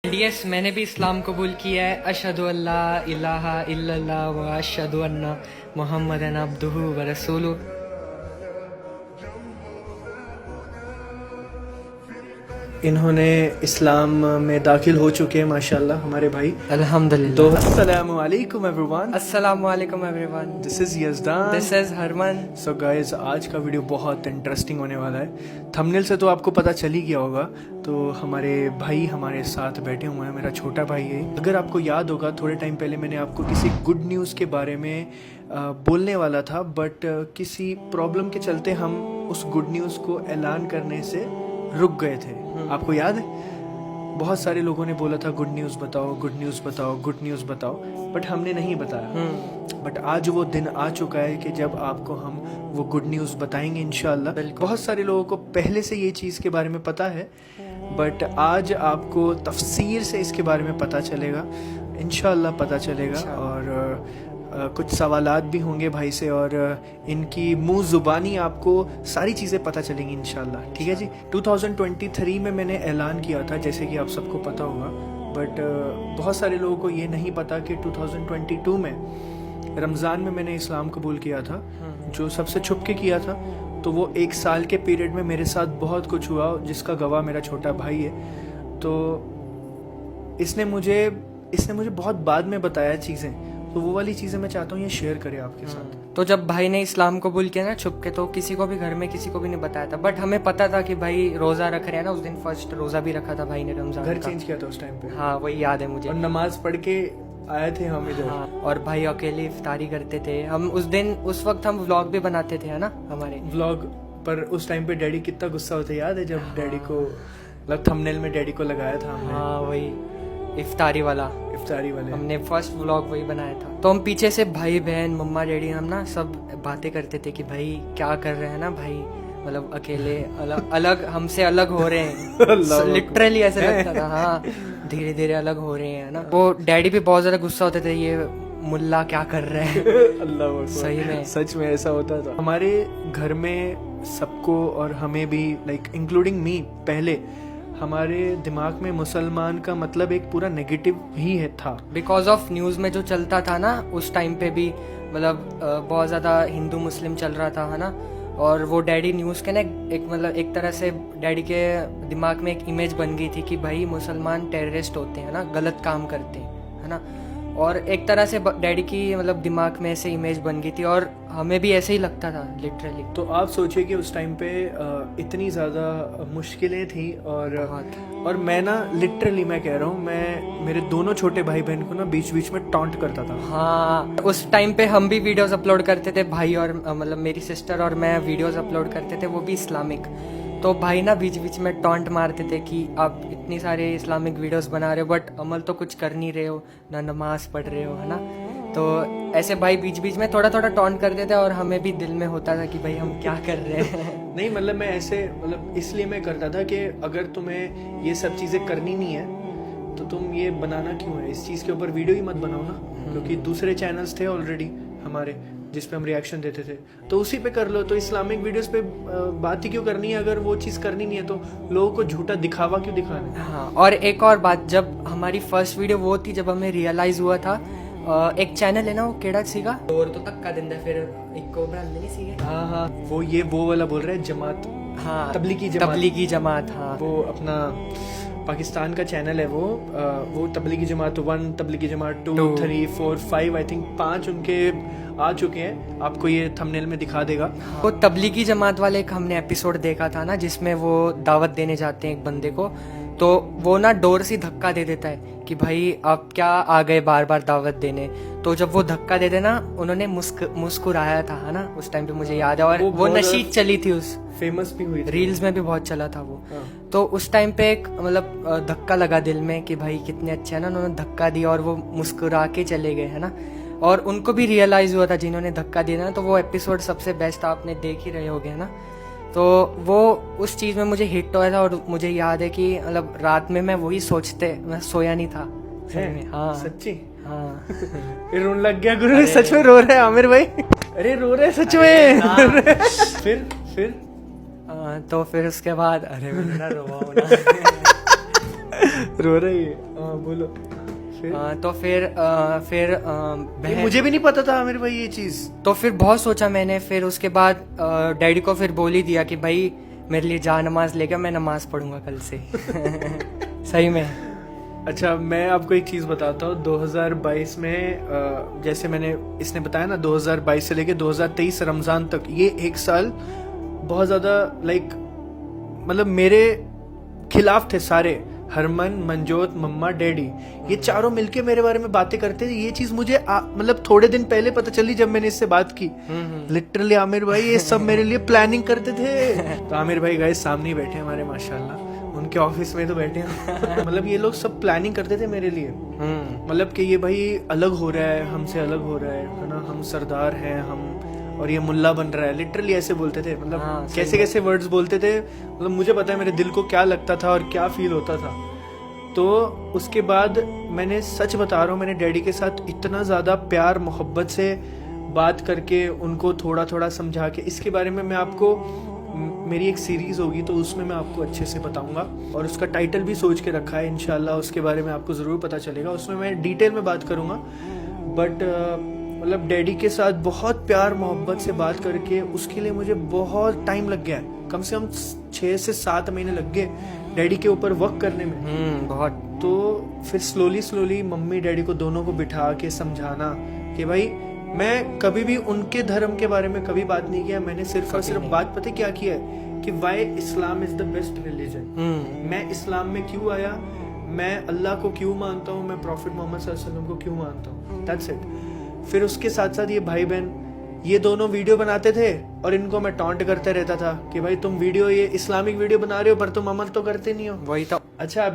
Yes, मैंने भी इस्लाम कबूल किया है। अशहदु अल्ला इलाहा इल्लल्लाह व अशहदु अन्ना मुहम्मदन अब्दुहु व रसूलुहु। इन्होंने इस्लाम में दाखिल हो चुके हैं माशाल्लाह हमारे भाई। अल्हम्दुलिल्लाह। तो अस्सलामु अलैकुम एवरीवन, अस्सलामु अलैकुम everyone, this is Yazdan, this is Harman. So guys, आज का वीडियो बहुत इंटरेस्टिंग होने वाला है। थंबनेल से तो आपको पता चल ही गया होगा। तो हमारे भाई हमारे साथ बैठे हुए हैं, मेरा छोटा भाई है। अगर आपको याद होगा, थोड़े टाइम पहले मैंने आपको किसी गुड न्यूज़ के बारे में बोलने वाला था, बट किसी प्रॉब्लम के चलते हम उस गुड न्यूज़ को ऐलान करने से रुक गए थे। आपको याद है, बहुत सारे लोगों ने बोला था गुड न्यूज़ बताओ, गुड न्यूज़ बताओ, गुड न्यूज़ बताओ, बट हमने नहीं बताया। बट आज वो दिन आ चुका है कि जब आपको हम वो गुड न्यूज़ बताएंगे इंशाल्लाह। बहुत सारे लोगों को पहले से ये चीज़ के बारे में पता है, बट आज आपको तफसीर से इसके बारे में पता चलेगा, इंशाल्लाह पता चलेगा। और कुछ सवालात भी होंगे भाई से, और इनकी मुंह ज़ुबानी आपको सारी चीज़ें पता चलेंगी इंशाल्लाह। ठीक है जी। 2023 में मैंने ऐलान किया था, जैसे कि आप सबको पता होगा, बट बहुत सारे लोगों को ये नहीं पता कि 2022 में रमज़ान में मैंने इस्लाम कबूल किया था, जो सबसे छुप के किया था। तो वो 1 साल के पीरियड में मेरे साथ बहुत कुछ हुआ, जिसका गवाह मेरा छोटा भाई है। तो इसने मुझे बहुत बाद में बताया चीज़ें, तो वो वाली चीज़ें मैं चाहता हूँ ये शेयर करें आपके साथ। तो जब भाई ने इस्लाम कबूल किया ना छुप के, तो किसी को भी घर में किसी को भी नहीं बताया था, बट हमें पता था कि भाई रोजा रख रहे हैं ना। उस दिन फर्स्ट रोजा भी रखा था भाई ने रमजान घर का। चेंज किया था उस टाइम पे। हाँ, वही याद है मुझे। और नमाज पढ़ के आए थे हम इधर। हाँ, और भाई अकेले इफ्तारी करते थे हम उस वक्त हम व्लॉग भी बनाते थे, है ना हमारे व्लॉग पर। उस टाइम पे डैडी कितना गुस्सा होता है, याद है जब डैडी को मतलब थंबनेल में डैडी को लगाया था हमने। हाँ, वही इफ्तारी वाले हमने फर्स्ट व्लॉग वही बनाया था। तो हम पीछे से भाई बहन मम्मा डैडी हम ना सब बातें करते थे कि भाई क्या कर रहे हैं ना भाई, मतलब अकेले अलग हमसे अलग हो रहे हैं। लिटरली ऐसे लगता था। हाँ, धीरे धीरे अलग हो रहे हैं ना। वो डैडी भी बहुत ज्यादा गुस्सा होते थे, ये मुल्ला क्या कर रहे हैं। अल्लाह, सही में सच में ऐसा होता था हमारे घर में सबको, और हमें भी, लाइक इंक्लूडिंग मी। पहले हमारे दिमाग में मुसलमान का मतलब एक पूरा नेगेटिव ही है था, बिकॉज ऑफ न्यूज़ में जो चलता था ना उस टाइम पे भी, मतलब बहुत ज़्यादा हिंदू मुस्लिम चल रहा था, है ना। और वो डैडी न्यूज़ के ना एक तरह से डैडी के दिमाग में एक इमेज बन गई थी कि भाई मुसलमान टेररिस्ट होते हैं ना, गलत काम करते हैं, है ना। और एक तरह से डैडी की मतलब दिमाग में ऐसे इमेज बन गई थी, और हमें भी ऐसे ही लगता था लिटरली। तो आप सोचिए कि उस टाइम पे इतनी ज़्यादा मुश्किलें थी, और मैं ना लिटरली मैं कह रहा हूँ, मैं मेरे दोनों छोटे भाई बहन को ना बीच बीच में टॉन्ट करता था। हाँ, उस टाइम पे हम भी वीडियोस अपलोड करते थे भाई, और मतलब मेरी सिस्टर और मैं वीडियोस अपलोड करते थे, वो भी इस्लामिक। तो भाई ना बीच बीच में टॉन्ट मारते थे कि आप इतनी सारे इस्लामिक वीडियोस बना रहे हो बट अमल तो कुछ कर नहीं रहे हो, ना नमाज पढ़ रहे हो, है ना। तो ऐसे भाई बीच बीच में थोड़ा थोड़ा टॉन्ट करते थे, और हमें भी दिल में होता था कि भाई हम क्या कर रहे हैं। नहीं, मतलब मैं ऐसे इसलिए मैं करता था कि अगर तुम्हें ये सब चीज़ें करनी नहीं है तो तुम ये बनाना क्यों है, इस चीज़ के ऊपर वीडियो ही मत बनाओ ना। क्योंकि दूसरे चैनल्स थे ऑलरेडी हमारे जिस पे हम रिएक्शन देते थे, तो उसी पे कर लो। तो इस्लामिक वीडियोस पे बात ही क्यों करनी है, अगर वो चीज़ करनी नहीं है तो लोगों को झूठा दिखावा क्यों दिखाना है। हाँ, और एक और बात, जब हमारी फर्स्ट वीडियो वो थी जब हमें रियलाइज हुआ था, एक चैनल है ना वो केड़ा सीगा और तो तक का दिन फिर एक को ब्रांड नहीं सीगे। हाँ, वो वाला बोल रहे हैं, जमात। हाँ, तबलीगी जमात। हाँ, वो अपना पाकिस्तान का चैनल है वो तबलीगी जमात 1, तबलीगी जमात 2, 3, 4, 5, आई थिंक 5 उनके आ चुके हैं। आपको ये थंबनेल में दिखा देगा। वो तबलीगी जमात वाले एक हमने एपिसोड देखा था ना, जिसमें वो दावत देने जाते हैं एक बंदे को, तो वो ना डोर से धक्का दे देता है कि भाई आप क्या आ गए बार बार दावत देने। तो जब वो धक्का दे देना, उन्होंने मुस्कुराया था, है ना, उस टाइम पे मुझे याद है। और वो नशीद चली थी, उस फेमस भी हुई थी, रील्स में भी बहुत चला था वो। हाँ। तो उस टाइम पे एक मतलब धक्का लगा दिल में कि भाई कितने अच्छे है ना, उन्होंने धक्का दिया और वो मुस्कुरा के चले गए, है ना। और उनको भी रियलाइज हुआ था जिन्होंने धक्का दिया ना, तो वो एपिसोड सबसे बेस्ट आपने देख ही रहे होगे, है ना। तो वो उस चीज़ में मुझे हिट हुआ था, और मुझे याद है कि मतलब रात में मैं वही मैं सोया नहीं था। हाँ, सच्ची। हाँ। रोने लग गया गुरु, सच में रो रहे हैं आमिर भाई। अरे रो रहे सच में। फिर तो फिर उसके बाद अरे मेरा रोवा होना। रो रही है। बोलो फिर। तो फिर ये बहन, मुझे भी नहीं पता था आमिर भाई ये चीज। तो फिर बहुत सोचा मैंने। फिर उसके बाद डैडी को फिर बोल ही दिया कि भाई मेरे लिए जा नमाज लेकर, मैं नमाज पढ़ूंगा कल से। सही में। अच्छा, मैं आपको एक चीज बताता हूँ। 2022 में जैसे मैंने इसने बताया ना, 2022 से लेके 2023 रमजान तक, ये एक साल बहुत ज्यादा लाइक मतलब मेरे खिलाफ थे सारे। हरमन, मंजोत, मम्मा, डैडी, ये चारों मिलके मेरे बारे में बातें करते थे। ये चीज मुझे मतलब थोड़े दिन पहले पता चली जब मैंने इससे बात की। लिटरली आमिर भाई ये सब मेरे लिए प्लानिंग करते थे। तो आमिर भाई गाइस सामने ही बैठे हैं हमारे, माशाल्लाह। उनके ऑफिस में तो बैठे हैं। मतलब ये लोग सब प्लानिंग करते थे मेरे लिए। मतलब कि ये भाई अलग हो रहा है, हमसे अलग हो रहा है ना, हम सरदार हैं हम, और ये मुल्ला बन रहा है। लिटरली ऐसे बोलते थे। मतलब कैसे कैसे वर्ड्स बोलते थे। मतलब मुझे पता है मेरे दिल को क्या लगता था और क्या फील होता था। तो उसके बाद मैंने सच बता रहा हूँ, मैंने डैडी के साथ इतना ज़्यादा प्यार मोहब्बत से बात करके उनको थोड़ा थोड़ा समझा के, इसके बारे में मैं आपको, मेरी एक सीरीज़ होगी तो उसमें मैं आपको अच्छे से बताऊंगा। और उसका टाइटल भी सोच के रखा है, इंशाल्लाह उसके बारे में आपको ज़रूर पता चलेगा। उसमें मैं डिटेल में बात करूँगा। बट मतलब डैडी के साथ बहुत प्यार मोहब्बत से बात करके उसके लिए मुझे बहुत टाइम लग गया। कम से कम 6 से 7 महीने लग गए डैडी के ऊपर वर्क करने में। बहुत। तो फिर स्लोली मम्मी डैडी को दोनों को बिठा के समझाना कि भाई मैं कभी भी उनके धर्म के बारे में कभी बात नहीं किया। मैंने सिर्फ और सिर्फ बात पता क्या किया है कि why Islam is the best religion. मैं इस्लाम में क्यों आया, मैं अल्लाह को क्यों मानता हूँ, मैं प्रॉफिट मोहम्मद सल्लल्लाहु अलैहि वसल्लम को क्यों मानता हूँ। That's it. फिर उसके साथ साथ ये भाई बहन, ये दोनों वीडियो बनाते थे और इनको मैं टॉन्ट करते रहता था कि भाई तुम वीडियो, ये इस्लामिक वीडियो बना रहे हो पर तुम अमल तो करते नहीं हो। वही तो। अच्छा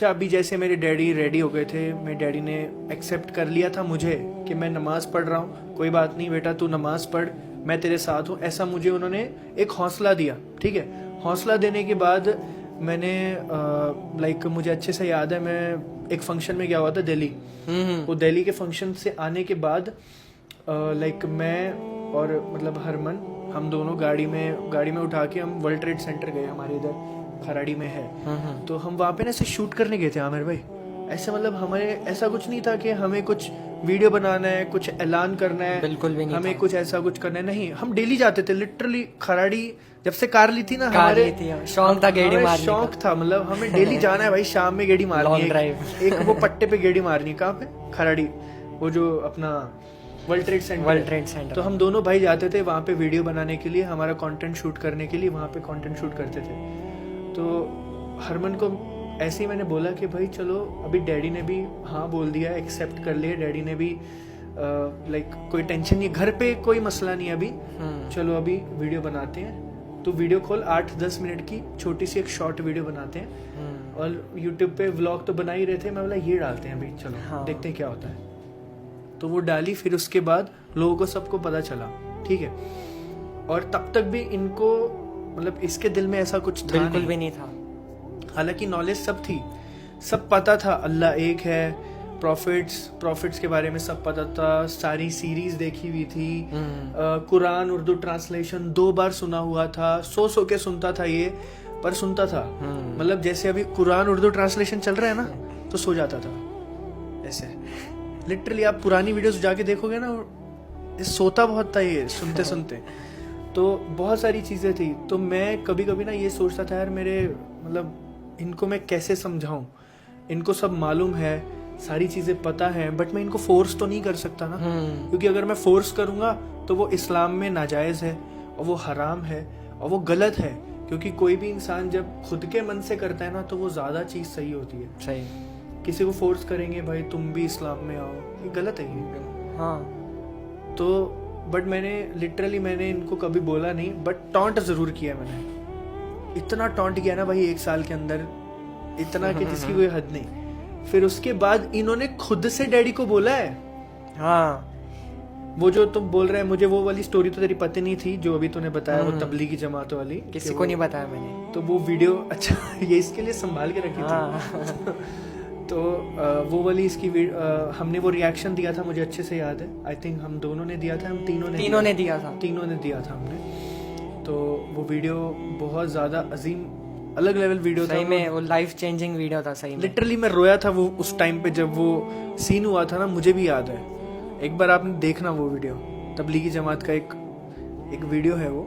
अभी जैसे मेरे डैडी रेडी हो गए थे, मेरे डैडी ने एक्सेप्ट कर लिया था मुझे कि मैं नमाज पढ़ रहा हूँ, कोई बात नहीं बेटा तू नमाज पढ़, मैं तेरे साथ हूँ। ऐसा मुझे उन्होंने एक हौसला दिया। ठीक है, हौसला देने के बाद मैंने लाइक मुझे अच्छे से याद है, मैं एक फंक्शन में गया हुआ था दिल्ली। वो दिल्ली के फंक्शन से आने के बाद लाइक मैं और मतलब हरमन, हम दोनों गाड़ी में उठा के हम वर्ल्ड ट्रेड सेंटर गए, हमारे इधर खराड़ी में है। तो हम वहाँ पे ना ऐसे शूट करने गए थे आमिर भाई। ऐसे मतलब हमारे ऐसा कुछ नहीं था कि हमें कुछ वीडियो बनाना है, कुछ ऐलान करना है, बिल्कुल भी नहीं हमें था। कुछ ऐसा कुछ करना है, नहीं। हम डेली जाते थे लिटरली खराड़ी। जब से कार ली थी ना, कार ली थी, शौक था गेड़ी मारने का। शौक था, मतलब हमें डेली जाना है भाई, शाम में गेड़ी मारनी है। एक वो पट्टे पे गेड़ी मारनी, कहाँ पे, खराड़ी, वो जो अपना वर्ल्ड ट्रेड सेंटर। तो हम दोनों भाई जाते थे वहाँ पे वीडियो बनाने के लिए, हमारा कंटेंट शूट करने के लिए वहाँ पे कंटेंट शूट करते थे। तो हरमन को ऐसे ही मैंने बोला कि भाई चलो, अभी डैडी ने भी हाँ बोल दिया, एक्सेप्ट कर लिया डैडी ने भी, लाइक कोई टेंशन नहीं, घर पे कोई मसला नहीं अभी, चलो अभी वीडियो बनाते हैं। तो वीडियो कॉल 8-10 मिनट की छोटी सी एक शॉर्ट वीडियो बनाते हैं। और यूट्यूब पे व्लॉग तो बना ही रहे थे, मैं बोला ये डालते हैं अभी, चलो देखते हैं क्या होता है। तो वो डाली, फिर उसके बाद लोगों को सबको पता चला। ठीक है, और तब तक भी इनको मतलब इसके दिल में ऐसा कुछ था बिल्कुल भी नहीं था। हालांकि नॉलेज सब थी, सब पता था अल्लाह एक है, प्रॉफिट्स के बारे में सब पता था, सारी सीरीज देखी हुई थी, कुरान उर्दू ट्रांसलेशन 2 बार सुना हुआ था, सो के सुनता था ये, पर सुनता था। मतलब जैसे अभी कुरान उर्दू ट्रांसलेशन चल रहा है ना, तो सो जाता था ऐसे। लिटरली आप पुरानी वीडियोस जाके देखोगे ना, सोता बहुत था ये सुनते सुनते। तो बहुत सारी चीजें थी। तो मैं कभी कभी ना ये सोचता था यार, मेरे मतलब इनको मैं कैसे समझाऊं, इनको सब मालूम है, सारी चीजें पता है, बट मैं इनको फोर्स तो नहीं कर सकता ना, क्योंकि अगर मैं फोर्स करूंगा तो वो इस्लाम में नाजायज है और वो हराम है और वो गलत है। क्योंकि कोई भी इंसान जब खुद के मन से करता है ना, तो वो ज्यादा चीज सही होती है। सही। किसी को फोर्स करेंगे भाई तुम भी इस्लाम में आओ, ये गलत है ये। हाँ। तो बट मैंने इनको कभी बोला नहीं, बट टॉन्ट जरूर किया मैंने। इतना टॉन्ट किया ना भाई 1 साल के अंदर, इतना कि जिसकी कोई हद नहीं। फिर उसके बाद इन्होंने खुद से डैडी को बोला है। हाँ, वो जो तुम बोल रहे हैं, मुझे वो वाली स्टोरी तो तेरी पता नहीं थी जो अभी तूने बताया, वो तबलीगी जमात वाली, किसी को नहीं बताया मैंने। तो वो वीडियो, अच्छा ये इसके लिए संभाल के रखी थी। तो वो वाली इसकी हमने वो रिएक्शन दिया था, मुझे अच्छे से याद है। आई थिंक हम दोनों ने दिया था, हम तीनों ने दिया था हमने। तो वो वीडियो बहुत ज़्यादा अलग लेवल वीडियो था। सही में वो लाइफ चेंजिंग वीडियो था सही में। लिटरली मैं रोया था वो उस टाइम पे जब वो सीन हुआ था ना, मुझे भी याद है। एक बार आपने देखना वो वीडियो, तबलीगी जमात का एक वीडियो है वो।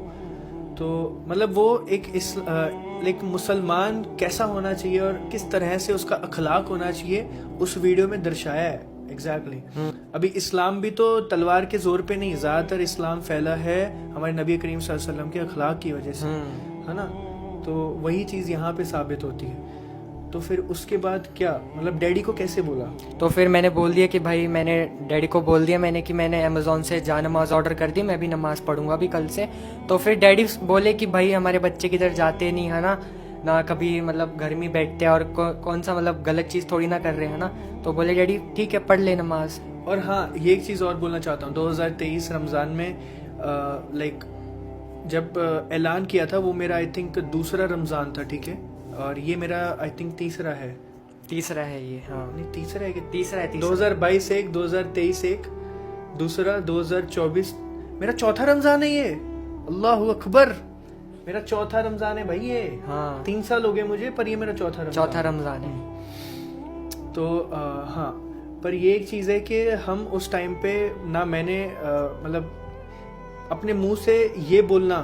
तो मतलब वो एक मुसलमान कैसा होना चाहिए और किस तरह से उसका अखलाक होना चाहिए उस वीडियो में दर्शाया है एग्जैक्टली। अभी इस्लाम भी तो तलवार के जोर पे नहीं, ज्यादातर इस्लाम फैला है हमारे नबी करीम सल्लल्लाहु अलैहि वसल्लम के अखलाक की वजह से, है ना। तो वही चीज यहाँ पे साबित होती है। तो फिर उसके बाद क्या, मतलब डैडी को कैसे बोला? तो फिर मैंने बोल दिया कि भाई, मैंने डैडी को बोल दिया मैंने कि मैंने अमेज़ॉन से जा नमाज ऑर्डर कर दी, मैं भी नमाज पढ़ूंगा भी कल से। तो फिर डैडी बोले कि भाई हमारे बच्चे किधर जाते नहीं है ना कभी मतलब घर में बैठते हैं और कौन सा मतलब गलत चीज़ थोड़ी ना कर रहे हैं ना। तो बोले डैडी ठीक है पढ़ ले नमाज। और हाँ, ये एक चीज़ और बोलना चाहता हूँ, 2023 रमज़ान में लाइक जब ऐलान किया था वो मेरा आई थिंक दूसरा रमज़ान था, ठीक है। और ये मेरा आई थिंक तीसरा है ये। हाँ नहीं, तीसरा है कि तीसरा है। 2022 एक, 2023 एक, दूसरा 2024 मेरा चौथा रमज़ान है ये। अल्लाह अकबर, मेरा चौथा रमज़ान है भाई ये। हाँ 3 साल हो गए मुझे, पर ये मेरा चौथा रमज़ान है। तो हाँ, पर ये एक चीज़ है कि हम उस टाइम पे ना मैंने मतलब अपने मुंह से ये बोलना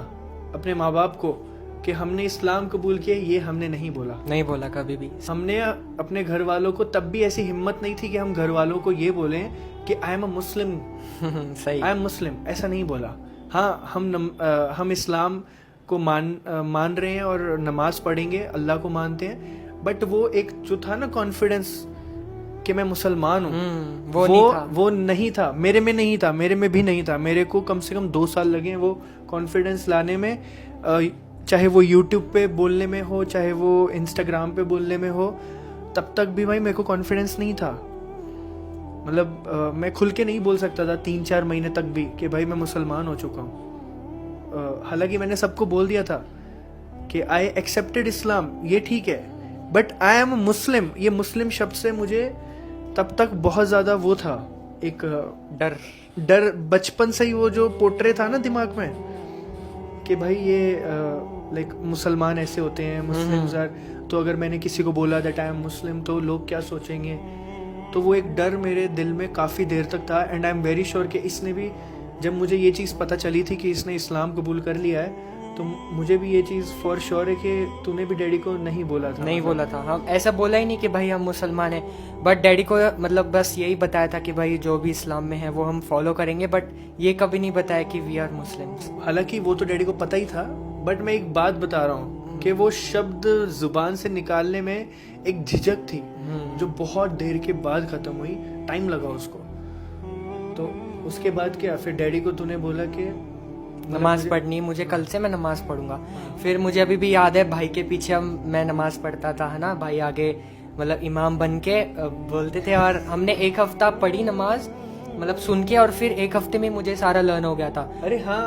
अपने माँ बाप को कि हमने इस्लाम कबूल किया, ये हमने नहीं बोला कभी भी। हमने अपने घर वालों को, तब भी ऐसी हिम्मत नहीं थी कि हम घर वालों को ये बोलें कि आई एम अ मुस्लिम, सही, आई एम मुस्लिम, ऐसा नहीं बोला। हाँ, हम इस्लाम को मान रहे हैं और नमाज पढ़ेंगे, अल्लाह को मानते हैं, बट वो एक जो था ना कॉन्फिडेंस कि मैं मुसलमान हूँ, वो नहीं था, मेरे में नहीं था, मेरे में भी नहीं था। मेरे को कम से कम 2 साल लगे वो कॉन्फिडेंस लाने में, चाहे वो यूट्यूब पे बोलने में हो, चाहे वो इंस्टाग्राम पे बोलने में हो। तब तक भी भाई मेरे को कॉन्फिडेंस नहीं था, मतलब मैं खुल के नहीं बोल सकता था 3-4 महीने तक भी कि भाई मैं मुसलमान हो चुका हूँ। हालांकि मैंने सबको बोल दिया था कि आई एक्सेप्टेड इस्लाम, ये ठीक है, बट आई एम मुस्लिम। ये मुस्लिम शब्द से मुझे तब तक बहुत ज्यादा वो था, एक डर बचपन से ही वो जो पोट्रे था ना दिमाग में कि भाई ये लाइक मुसलमान ऐसे होते हैं, मुस्लिम्स आर, तो अगर मैंने किसी को बोला दैट आई एम मुस्लिम तो लोग क्या सोचेंगे। तो वो एक डर मेरे दिल में काफ़ी देर तक था। And I am very sure कि इसने भी, जब मुझे ये चीज़ पता चली थी कि इसने इस्लाम कबूल कर लिया है, तो मुझे भी ये चीज़ फॉर श्योर है कि तूने भी डैडी को नहीं बोला था। हाँ, ऐसा बोला ही नहीं कि भाई हम मुसलमान हैं, बट डैडी को मतलब बस यही बताया था कि भाई जो भी इस्लाम में है वो हम फॉलो करेंगे, बट ये कभी नहीं बताया कि वी आर मुस्लिम्स। हालांकि वो तो डैडी को पता ही था, बट मैं एक बात बता रहा हूँ कि वो शब्द जुबान से निकालने में एक झिझक थी जो बहुत देर के बाद खत्म हुई, टाइम लगा उसको। तो उसके बाद क्या, फिर डैडी को तूने बोला कि नमाज पढ़नी, मुझे कल से मैं नमाज पढ़ूंगा। फिर मुझे अभी भी याद है भाई के पीछे मैं नमाज पढ़ता था, है ना, भाई आगे मतलब इमाम बन के बोलते थे, और हमने 1 हफ्ता पढ़ी नमाज, मतलब सुन के, और फिर 1 हफ्ते में मुझे सारा लर्न हो गया था। अरे हाँ,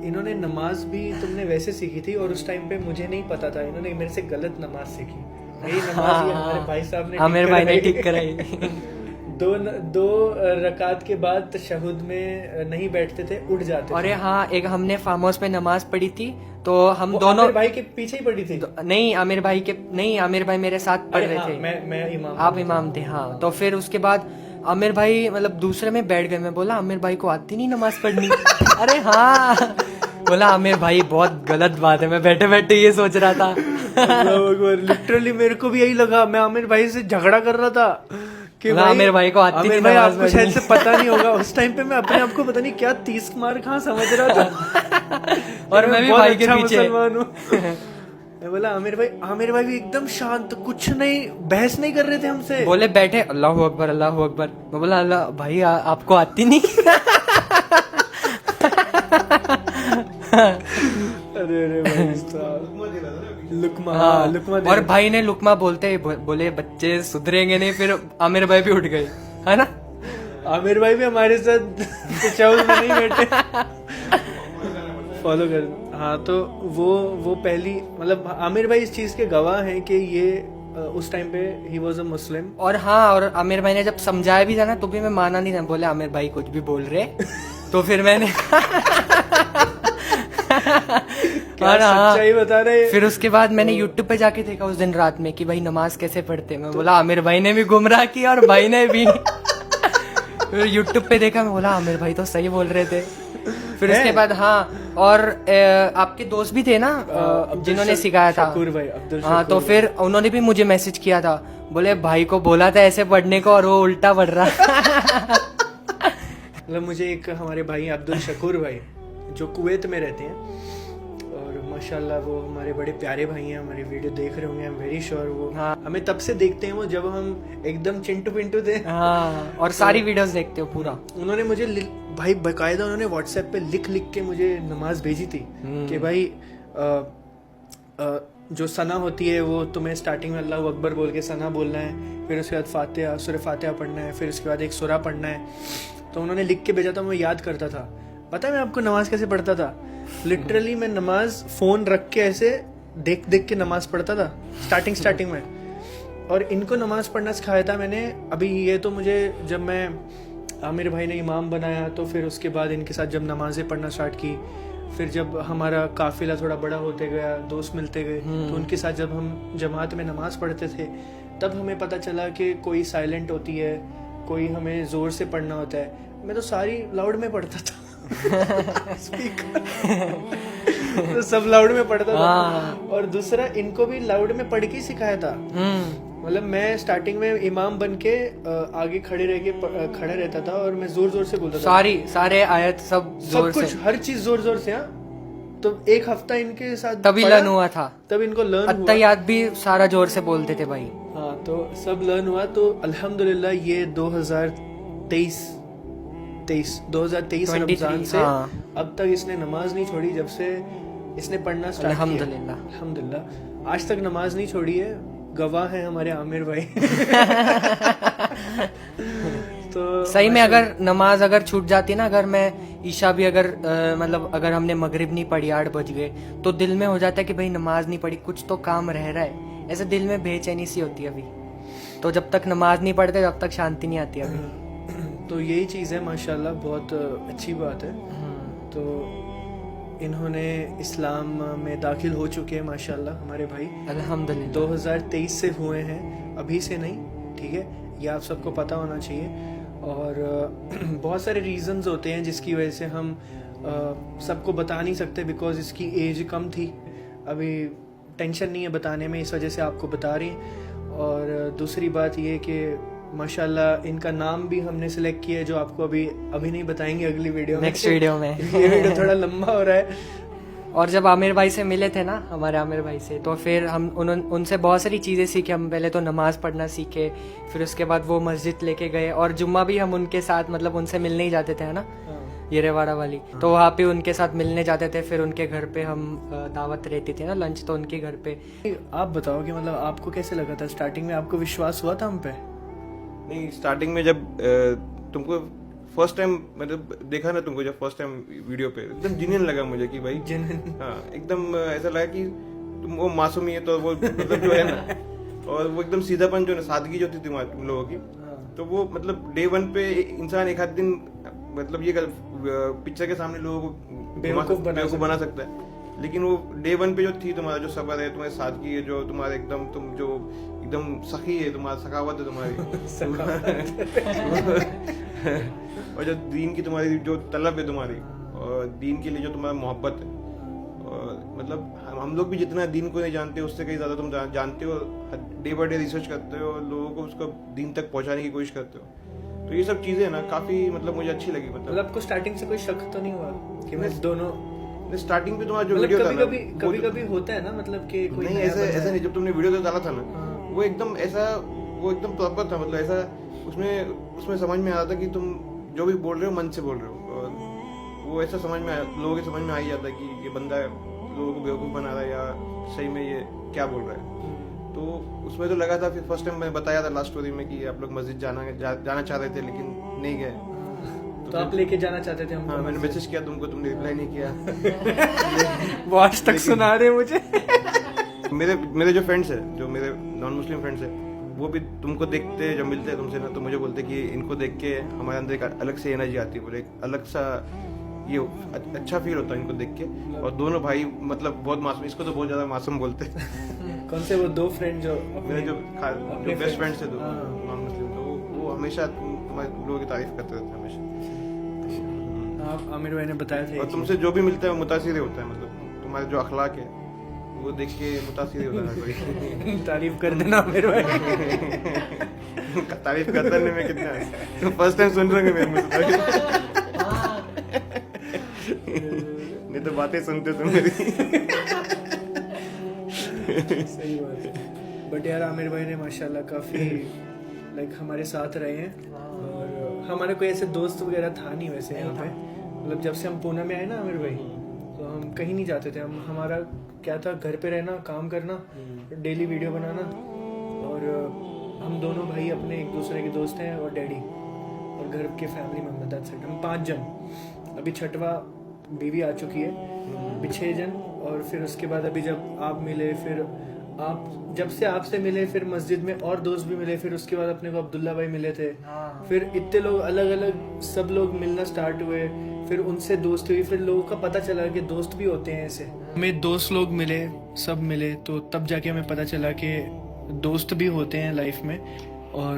इन्होंने नमाज भी तुमने वैसे सीखी थी और उस टाइम पे मुझे नहीं पता था, इन्होंने मेरे से गलत नमाज सीखी। हमारे भाई साहब ने, मेरे भाई ने ठीक कराई। 2 रकात के बाद तशहुद में नहीं बैठते थे, उठ जाते थे। अरे हाँ, एक हमने फार्म हाउस पे नमाज पढ़ी थी, तो हम दोनों आमिर भाई के पीछे ही पढ़ी थी। नहीं, आमिर भाई मेरे साथ पढ़ रहे थे। मैं इमाम, आप इमाम थे। हाँ, तो फिर उसके बाद आमिर भाई मतलब दूसरे में बैठ गए। मैं बोला आमिर भाई को आती नहीं नमाज पढ़नी। अरे हाँ, बोला आमिर भाई बहुत गलत बात है। मैं बैठे बैठे ये सोच रहा था। लिटरली मेरे को भी यही लगा, मैं आमिर भाई से झगड़ा कर रहा था कि आमिर भाई को आती नहीं नमाज आपको शायद से पता नहीं होगा। उस टाइम पे मैं अपने आप को पता नहीं क्या 30 मार कहाँ समझ रहा था और मैं भी भाई के पीछे मुसलमान हूँ। मैं बोला आमिर भाई भी एकदम शांत, कुछ नहीं, बहस नहीं कर रहे थे हमसे, बोले बैठे अल्लाहू अकबर अल्लाहू अकबर। मैं बोला अल्लाह भाई आपको आती नहीं। अरे भाई लुकमा, हाँ, लुकमा और भाई ने लुकमा बोलते ही बोले बच्चे सुधरेंगे नहीं। फिर आमिर भाई भी उठ गए, है ना। आमिर भाई भी हमारे साथ तशहुद में नहीं बैठे, फॉलो कर। हाँ, तो वो पहली, मतलब आमिर भाई इस चीज के गवाह हैं कि ये उस टाइम पे ही वाज अ मुस्लिम। और हाँ, और आमिर भाई ने जब समझाया भी था ना, तो भी मैं माना नहीं था। बोले आमिर भाई कुछ भी बोल रहे। तो फिर मैंने क्या हाँ, हाँ। सच्चाई बता रहे हैं। फिर उसके बाद मैंने यूट्यूब पे जाके देखा उस दिन रात में कि भाई नमाज कैसे पढ़ते हैं। मैं बोला आमिर भाई ने भी गुमराह किया और भाई ने भी। फिर यूट्यूब पे देखा, मैं बोला आमिर भाई तो सही बोल रहे थे। फिर उसके बाद हाँ, और आपके दोस्त भी थे ना जिन्होंने सिखाया था, शकूर भाई, अब्दुल हाँ, शकूर तो फिर उन्होंने भी मुझे मैसेज किया था, बोले भाई को बोला था ऐसे पढ़ने को और वो उल्टा पढ़ रहा। मतलब मुझे एक हमारे भाई अब्दुल शकूर भाई जो कुवैत में रहते हैं, और माशाल्लाह वो हमारे बड़े प्यारे भाई हैं, हमारी वीडियो देख रहे होंगे, आई एम वेरी श्योर। वो हाँ। हमें तब से देखते हैं वो जब हम एकदम चिंटू पिंटू थे। हाँ, और सारी वीडियोस देखते हो पूरा। उन्होंने मुझे भाई बाकायदा उन्होंने व्हाट्सएप पे लिख लिख के मुझे नमाज भेजी थी कि भाई जो सना होती है वो तुम्हें स्टार्टिंग में अल्लाह अकबर बोल के सना बोलना है, फिर उसके बाद फातिहा, सूरह फातिहा पढ़ना है, फिर उसके बाद एक सूरा पढ़ना है। तो उन्होंने लिख के भेजा था, मैं याद करता था। पता है मैं आपको नमाज कैसे पढ़ता था? लिटरली मैं नमाज फोन रख के ऐसे देख देख के नमाज पढ़ता था स्टार्टिंग में। और इनको नमाज पढ़ना सिखाया था मैंने। अभी ये तो मुझे जब मैं आमिर भाई ने इमाम बनाया तो फिर उसके बाद इनके साथ जब नमाजें पढ़ना स्टार्ट की, फिर जब हमारा काफिला थोड़ा बड़ा होते गया, दोस्त मिलते गए, तो उनके साथ जब हम जमात में नमाज पढ़ते थे तब हमें पता चला कि कोई साइलेंट होती है, कोई हमें जोर से पढ़ना होता है। मैं तो सारी लाउड में पढ़ता था। स्पीकर तो सब लाउड में पढ़ता था। और दूसरा इनको भी लाउड में पढ़ के सिखाया था। मतलब मैं स्टार्टिंग में इमाम बन के आगे खड़े रहता था और मैं जोर जोर से बोलता था सारे आयत सब जोर कुछ से, हर चीज जोर जोर से। हाँ, तो एक हफ्ता इनके साथ तभी लर्न हुआ था, तब इनको लर्न हुआ। अत्तहियात भी सारा जोर से बोलते थे भाई। हाँ, तो सब लर्न हुआ। तो अल्हम्दुलिल्लाह ये 2023 रमजान से अब तक इसने नमाज नहीं छोड़ी। जब से इसने पढ़ना स्टार्ट किया, अल्हम्दुलिल्लाह आज तक नमाज नहीं छोड़ी है। गवाह है हमारे आमिर भाई। तो सही में अगर नमाज अगर छूट जाती ना, अगर मैं ईशा भी अगर मतलब अगर हमने मगरिब नहीं पढ़ी 8 बज गए, तो दिल में हो जाता है कि भाई नमाज नहीं पढ़ी, कुछ तो काम रह रहा है, ऐसे दिल में बेचैनी सी होती है अभी। तो जब तक नमाज नहीं पढ़ते तब तक शांति नहीं आती अभी। तो यही चीज़ है माशाल्लाह, बहुत अच्छी बात है। तो इन्होंने इस्लाम में दाखिल हो चुके हैं माशाल्लाह हमारे भाई, अल्हम्दुलिल्लाह। 2023 से हुए हैं, अभी से नहीं, ठीक है, ये आप सबको पता होना चाहिए। और बहुत सारे रीजंस होते हैं जिसकी वजह से हम सबको बता नहीं सकते, बिकॉज इसकी एज कम थी, अभी टेंशन नहीं है बताने में, इस वजह से आपको बता रही हैं। और दूसरी बात ये कि माशाल्लाह इनका नाम भी हमने सिलेक्ट किया है, जो आपको अभी नहीं बताएंगे, अगली वीडियो में, नेक्स्ट वीडियो में। ये वीडियो थोड़ा लंबा हो रहा है। और जब आमिर भाई से मिले थे ना, हमारे आमिर भाई से, तो फिर हम उनसे बहुत सारी चीज़ें सीखे। हम पहले तो नमाज पढ़ना सीखे, फिर उसके बाद वो मस्जिद लेके गए, और जुम्मा भी हम उनके साथ मतलब उनसे मिलने ही जाते थे, है ना, येरेवाड़ा वाली। तो वहाँ पे उनके साथ मिलने जाते थे, फिर उनके घर पे हम दावत रहती थी ना, लंच, तो उनके घर पे। आप बताओ कि मतलब आपको कैसे लगा था स्टार्टिंग में? आपको विश्वास हुआ था हम पे? नहीं, स्टार्टिंग में जब तुमको फर्स्ट टाइम मतलब देखा ना, तुमको जब फर्स्ट टाइम वीडियो पे, एकदम जेन्युइन लगा मुझे कि भाई हाँ, एकदम ऐसा लगा कि तुम वो मासूमियत और वो मतलब जो है ना, और वो एकदम सीधापन जो ना, सादगी जो थी तुम लोगों की, तो वो मतलब डे 1 पे इंसान एक आध दिन मतलब ये पिक्चर के सामने लोगों को बेवकूफ बना सकता है, लेकिन वो डे 1 पे जो थी तुम्हारा जो सब्र है, तुम्हारी सादगी है, जो तुम्हारे एकदम तुम जो एकदम सखी है, तुम्हारा सखावत है तुम्हारी और जो दीन की तुम्हारी जो तलब है तुम्हारी, और दीन के लिए जो तुम्हारा मोहब्बत है, और मतलब हम लोग भी जितना दीन को नहीं जानते उससे कहीं ज़्यादा तुम जानते हो, डे बाय डे रिसर्च करते हो, लोगों को उसको दीन तक पहुंचाने की कोशिश करते हो। तो ये सब चीज़ें ना काफ़ी मतलब मुझे अच्छी लगी। मतलब आपको स्टार्टिंग से कोई शक तो नहीं हुआ कि मैं दोनों स्टार्टिंग पे तुम्हारा जो वीडियो था ना, कभी होता है ना, मतलब कि कोई नहीं, ऐसा नहीं, जब तुमने वीडियो डाला था ना, वो एकदम ऐसा, वो एकदम प्रॉपर था, मतलब ऐसा उसमें समझ में आ रहा था कि तुम जो भी बोल रहे हो मन से बोल रहे हो, और वो ऐसा समझ में लोगों के समझ में आ ही जाता है कि ये बंदा लोगों को बेवकूफ़ बना रहा है या सही में ये क्या बोल रहा है। तो उसमें तो लगा था। फिर फर्स्ट टाइम मैं बताया था लास्ट स्टोरी में कि आप लोग मस्जिद जाना चाह रहे थे लेकिन नहीं गए, तो आप लेके जाना चाहते थे हमको। हाँ, मैंने मैसेज किया तुमको, तुमने रिप्लाई नहीं किया। वो आज तक सुना रहे मुझे। मेरे जो फ्रेंड्स है, जो मेरे नॉन मुस्लिम फ्रेंड्स है, वो भी तुमको देखते जब मिलते हैं तुमसे ना, तो मुझे बोलते कि इनको देख के हमारे अंदर एक अलग से एनर्जी आती है, बोले एक अलग सा ये अच्छा फील होता है इनको देख के। और दोनों भाई मतलब बहुत मासूम, इसको तो बहुत ज्यादा मासूम बोलते हैं। कौन से वो दो फ्रेंड जो मेरे जो अपने बेस्ट फ्रेंड थे दो हाँ। नॉन मुस्लिम, तो वो हमेशा तुम्हारे लोगों की तारीफ करते रहते हैं हमेशा। आप आमिर भाई ने बताया था और तुमसे जो भी मिलता है वो मुतासिर होता है, मतलब तुम्हारे जो अखलाक है वो देख के मुतासिर होता है कोई। तारीफ कर देना आमिर भाई। तारीफ करता नहीं मैं कितना, तुम फर्स्ट टाइम सुन रहे हो मेरे मुंह से, नहीं तो बातें सुनते तुम मेरी। सही बात है। बट यार आमिर भाई ने माशाल्लाह काफ़ी लाइक हमारे साथ रहे हैं। और हमारा कोई ऐसे दोस्त वगैरह था नहीं वैसे यहाँ पे, मतलब जब से हम पूना में आए ना आमिर भाई, तो हम कहीं नहीं जाते थे। हम हमारा क्या था, घर पे रहना, काम करना, डेली वीडियो बनाना। और हम दोनों भाई अपने एक दूसरे के दोस्त हैं और डैडी और घर के फैमिली मेम्बर, दैट्स इट। हम 5 जन, अभी 6वां बीवी आ चुकी है, अभी 6 जन। और फिर उसके बाद अभी जब आप मिले, फिर आप जब से आपसे मिले, फिर मस्जिद में और दोस्त भी मिले, फिर उसके बाद अपने को अब्दुल्ला भाई मिले थे। फिर इतने लोग अलग अलग सब लोग मिलना स्टार्ट हुए, फिर उनसे दोस्त हुई, फिर लोगों का पता चला कि दोस्त भी होते हैं ऐसे। हमें दोस्त लोग मिले, सब मिले, तो तब जाके हमें पता चला कि दोस्त भी होते हैं लाइफ में। और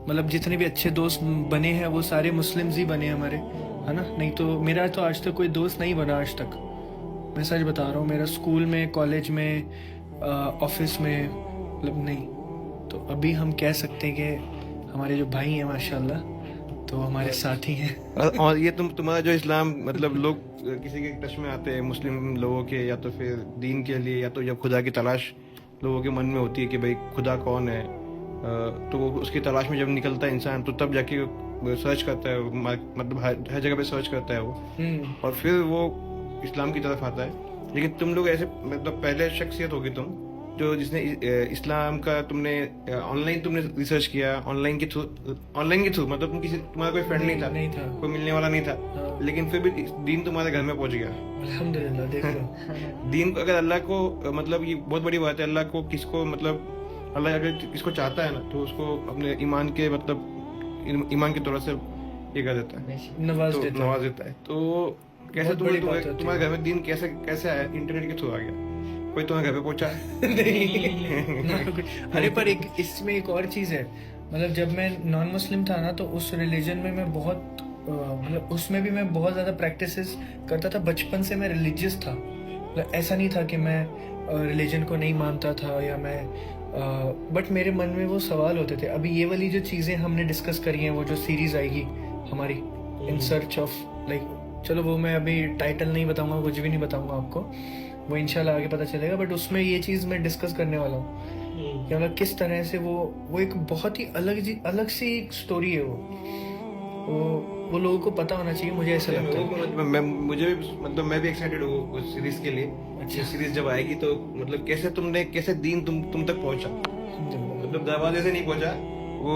मतलब जितने भी अच्छे दोस्त बने हैं वो सारे मुस्लिम्स ही बने हमारे, है ना। नहीं तो मेरा तो आज तक कोई दोस्त नहीं बना आज तक, मैं सच बता रहा हूँ। मेरा स्कूल में, कॉलेज में, ऑफिस में मतलब नहीं। तो अभी हम कह सकते हैं कि हमारे जो भाई हैं माशाल्लाह, तो हमारे साथी हैं। और ये तुम्हारा जो इस्लाम, मतलब लोग किसी के टच में आते हैं मुस्लिम लोगों के, या तो फिर दीन के लिए, या तो जब खुदा की तलाश लोगों के मन में होती है कि भाई खुदा कौन है, तो वो उसकी तलाश में जब निकलता है इंसान, तो तब जाके सर्च करता है, मतलब हर जगह पे सर्च करता है वो, और फिर वो इस्लाम की तरफ आता है। लेकिन तुम लोग ऐसे मतलब पहले शख्सियत होगी तुम जो जिसने इस्लाम का तुमने ऑनलाइन तुमने रिसर्च किया, ऑनलाइन के थ्रू मतलब तुम्हारा कोई फ्रेंड नहीं था, कोई मिलने वाला नहीं था। हाँ। लेकिन फिर भी दीन तुम्हारे घर में पहुंच गया, अल्हम्दुलिल्लाह। देख लो दीन को अगर अल्लाह को, मतलब ये बहुत बड़ी बात है, अल्लाह को किसको, मतलब अल्लाह अगर किसको चाहता है ना, तो उसको अपने ईमान के, मतलब ईमान की तरह से ये कर देता है, नवाज देता है। तो कैसे तुम्हारे घर में दीन कैसे आया? इंटरनेट के थ्रू आ गया? कोई तुम्हारे घर पे पहुंचा? नहीं। अरे पर इसमें एक और चीज है, मतलब जब मैं नॉन मुस्लिम था ना, तो उस रिलीजन में मैं बहुत मतलब उसमें भी मैं बहुत ज्यादा प्रैक्टिसेस करता था। बचपन से मैं रिलीजियस था, मतलब ऐसा नहीं था कि मैं रिलीजन को नहीं मानता था या मैं बट मेरे मन में वो सवाल होते थे। अभी ये वाली जो चीजें हमने डिस्कस करी हैं, वो जो सीरीज आएगी हमारी इन सर्च ऑफ लाइक, चलो वो मैं अभी टाइटल नहीं बताऊंगा, कुछ भी नहीं बताऊंगा आपको, वो इंशाल्लाह आगे पता चलेगा। बट उसमें ये चीज़ मैं डिस्कस करने वाला हूँ कि मतलब किस तरह से वो एक बहुत ही अलग सी एक स्टोरी है। वो लोगों को पता होना चाहिए, मुझे ऐसा लगता है। मुझे भी, मतलब मैं भी एक्साइटेड हूँ उस सीरीज के लिए। अच्छा सीरीज जब आएगी तो मतलब कैसे दीन तुम तक पहुंचा, मतलब दरवाजे से नहीं पहुंचा, वो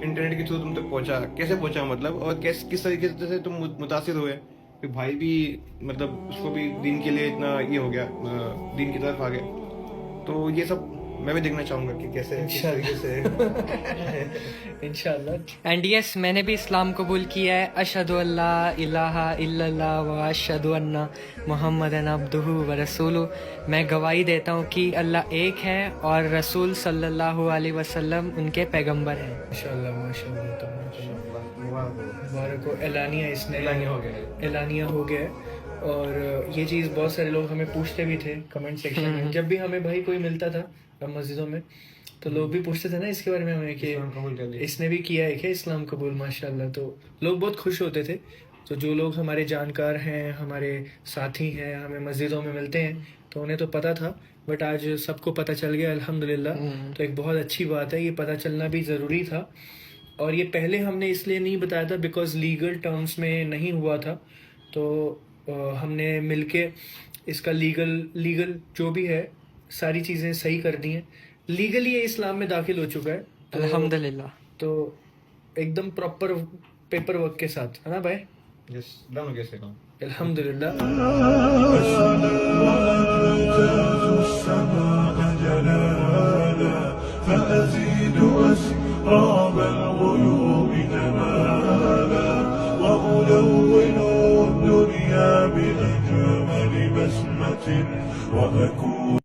इंटरनेट के थ्रू तुम तक पहुंचा, कैसे पहुंचा मतलब, और किस तरीके से तुम मुतासिर हुए कि भाई भी मतलब उसको भी दीन के लिए इतना ये हो गया, दीन की तरफ आ गए। तो ये सब मैं भी देखना चाहूंगा कि कैसे इंशाल्लाह। एंड यस, मैंने भी इस्लाम कबूल किया है। अशहदु अल्ला इलाहा इल्लल्लाह व अशहदु अन्ना मुहम्मदन अब्दुहु व रसूलुहु। मैं गवाही देता हूँ कि अल्लाह एक है और रसूल सल्लल्लाहु अलैहि वसल्लम उनके पैगंबर हैं। माशाल्लाह माशाल्लाह। मुबारक हो, एलानिया इसने एलानिया हो गया। और ये चीज़ बहुत सारे लोग हमें पूछते भी थे कमेंट सेक्शन में, जब भी हमें भाई कोई मिलता था मस्जिदों में, तो लोग भी पूछते थे ना इसके बारे में हमें कि इसने भी किया है क्या इस्लाम कबूल, माशाल्लाह। तो लोग बहुत खुश होते थे। तो जो लोग हमारे जानकार हैं, हमारे साथी हैं, हमें मस्जिदों में मिलते हैं, तो उन्हें तो पता था, बट आज सबको पता चल गया अल्हम्दुलिल्लाह। तो एक बहुत अच्छी बात है, ये पता चलना भी ज़रूरी था। और ये पहले हमने इसलिए नहीं बताया था बिकॉज लीगल टर्म्स में नहीं हुआ था। तो हमने मिलके इसका लीगल जो भी है सारी चीज़ें सही कर दी हैं। लीगली ये इस्लाम में दाखिल हो चुका है अल्हम्दुलिल्लाह। तो एकदम प्रॉपर पेपर वर्क के साथ, है ना भाई? यस, डन हो गया अल्हम्दुलिल्लाह।